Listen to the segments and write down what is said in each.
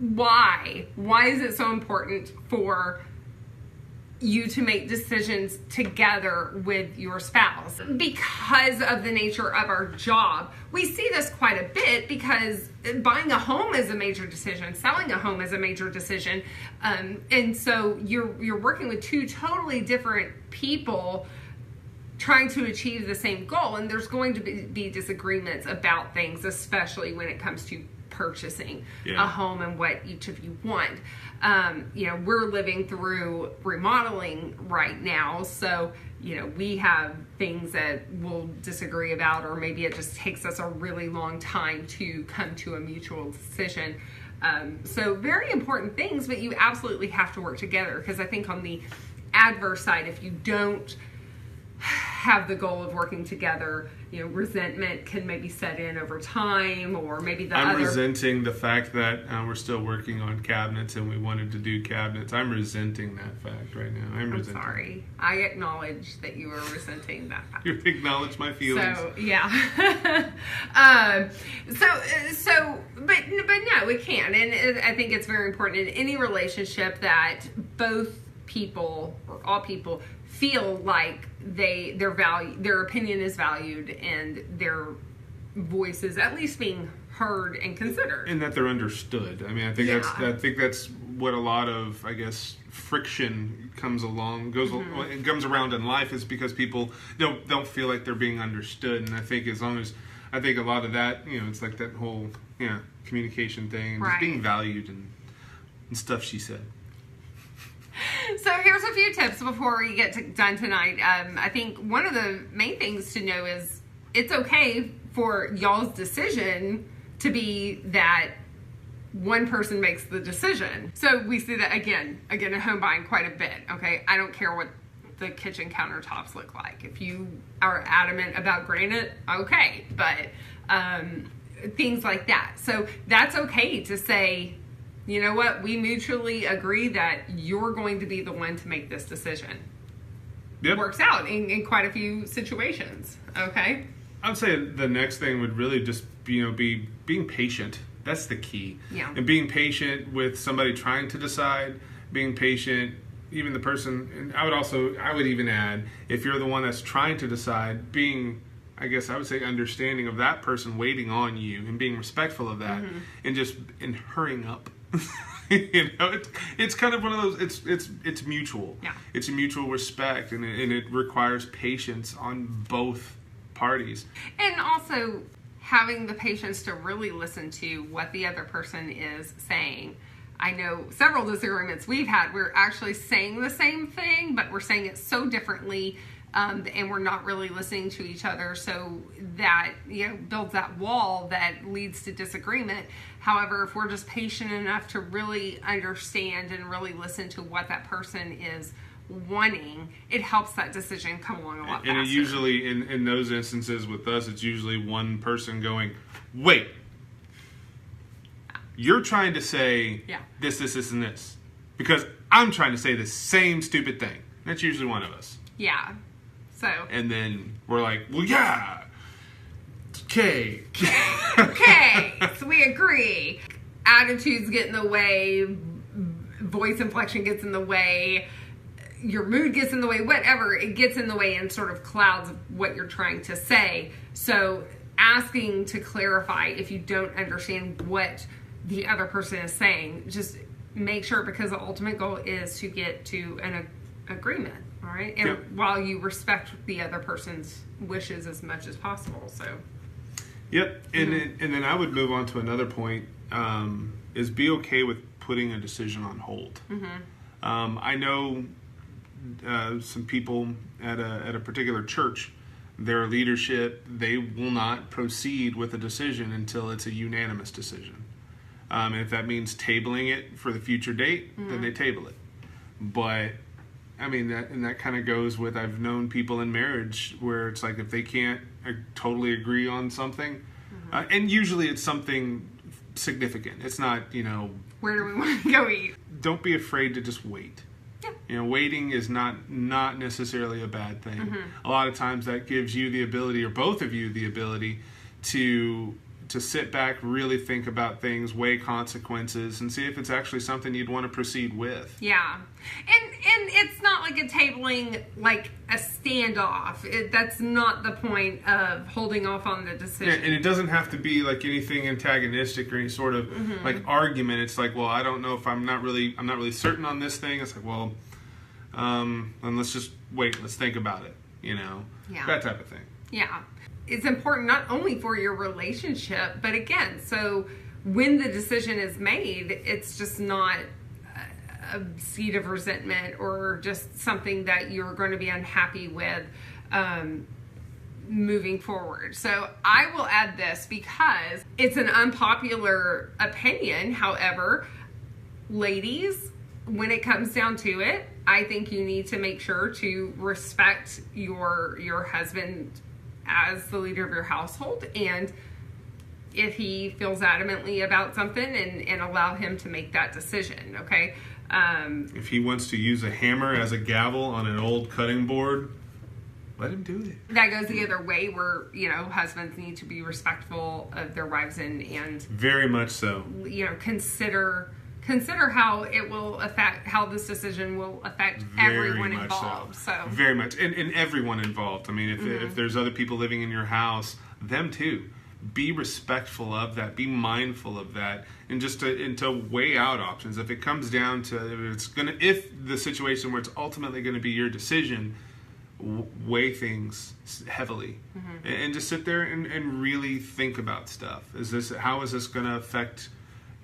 why is it so important for you to make decisions together with your spouse? Because of the nature of our job. We see this quite a bit because buying a home is a major decision, selling a home is a major decision, and so you're working with two totally different people trying to achieve the same goal, and there's going to be disagreements about things, especially when it comes to purchasing a home and what each of you want. We're living through remodeling right now, so we have things that we'll disagree about, or maybe it just takes us a really long time to come to a mutual decision. So very important things, but you absolutely have to work together, because I think on the adverse side, if you don't have the goal of working together, resentment can maybe set in over time, or maybe I'm resenting the fact that we're still working on cabinets and we wanted to do cabinets. I'm resenting that fact right now. I'm sorry. I acknowledge that you are resenting that fact. You acknowledge my feelings. So, yeah. But no, it can. And I think it's very important in any relationship that both people, or all people, feel like their opinion is valued and their voice is at least being heard and considered, and that they're understood. I mean, I think that's what a lot of, I guess, friction comes around in life, is because people don't feel like they're being understood. And I think a lot of that, it's like that whole communication thing, and just being valued and stuff she said. So here's a few tips before we get done tonight. I think one of the main things to know is it's okay for y'all's decision to be that one person makes the decision. So we see that again in home buying quite a bit. Okay, I don't care what the kitchen countertops look like. If you are adamant about granite, okay, but things like that. So that's okay to say, you know what, we mutually agree that you're going to be the one to make this decision. Yep. It works out in quite a few situations, okay? I would say the next thing would really just be being patient. That's the key. Yeah. And being patient with somebody trying to decide, being patient, even the person, and I would even add, if you're the one that's trying to decide, being, I guess I would say, understanding of that person waiting on you and being respectful of that, and hurrying up. It's kind of one of those. It's mutual. Yeah. It's a mutual respect, and it requires patience on both parties. And also having the patience to really listen to what the other person is saying. I know several disagreements we've had. We're actually saying the same thing, but we're saying it so differently. And we're not really listening to each other, so that builds that wall that leads to disagreement. However, if we're just patient enough to really understand and really listen to what that person is wanting, it helps that decision come along a lot faster. And it usually, in those instances with us, it's usually one person going, wait, you're trying to say this, and this, because I'm trying to say the same stupid thing. That's usually one of us. Yeah. So. And then we're like, well, yeah. Okay. So we agree. Attitudes get in the way. Voice inflection gets in the way. Your mood gets in the way. Whatever. It gets in the way and sort of clouds what you're trying to say. So asking to clarify if you don't understand what the other person is saying, just make sure, because the ultimate goal is to get to an agreement. All right, and while you respect the other person's wishes as much as possible. So. Yep, and then I would move on to another point. Is be okay with putting a decision on hold. I know some people at a particular church. Their leadership, they will not proceed with a decision until it's a unanimous decision. And if that means tabling it for the future date, then they table it. But I mean, that kind of goes with, I've known people in marriage where it's like, if they can't totally agree on something, and usually it's something significant. It's not, where do we want to go eat? Don't be afraid to just wait. Yeah. Waiting is not necessarily a bad thing. A lot of times that gives you the ability, or both of you the ability, to to sit back, really think about things, weigh consequences, and see if it's actually something you'd want to proceed with. Yeah. And it's not like a tabling, like a standoff. That's not the point of holding off on the decision. Yeah, and it doesn't have to be like anything antagonistic or any sort of like argument. It's like, well, I don't know if I'm not really certain on this thing. It's like, well, then let's just wait. Let's think about it. Yeah. That type of thing. Yeah. It's important not only for your relationship, but again, so when the decision is made, it's just not a seed of resentment or just something that you're going to be unhappy with moving forward. So I will add this because it's an unpopular opinion. However, ladies, when it comes down to it, I think you need to make sure to respect your husband as the leader of your household, and if he feels adamantly about something, and allow him to make that decision, okay? If he wants to use a hammer as a gavel on an old cutting board, let him do it. That goes the other way, where, husbands need to be respectful of their wives and very much so. Consider how it will affect, how this decision will affect everyone involved. So very much, and everyone involved. I mean, if there's other people living in your house, them too. Be respectful of that. Be mindful of that, and just to weigh out options. If it comes down to if the situation where it's ultimately going to be your decision, weigh things heavily, and just sit there and really think about stuff. How is this going to affect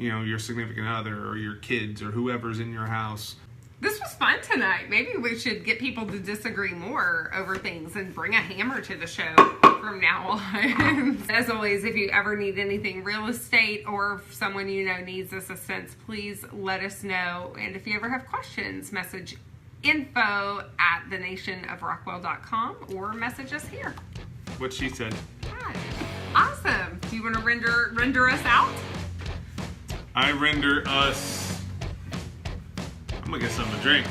your significant other or your kids or whoever's in your house? This was fun tonight. Maybe we should get people to disagree more over things and bring a hammer to the show from now on. As always, if you ever need anything real estate, or if someone needs assistance, please let us know. And if you ever have questions, message info@thenationofrockwell.com or message us here. What she said. Yeah. Awesome. Do you want to render us out? I render us. I'm gonna get something to drink.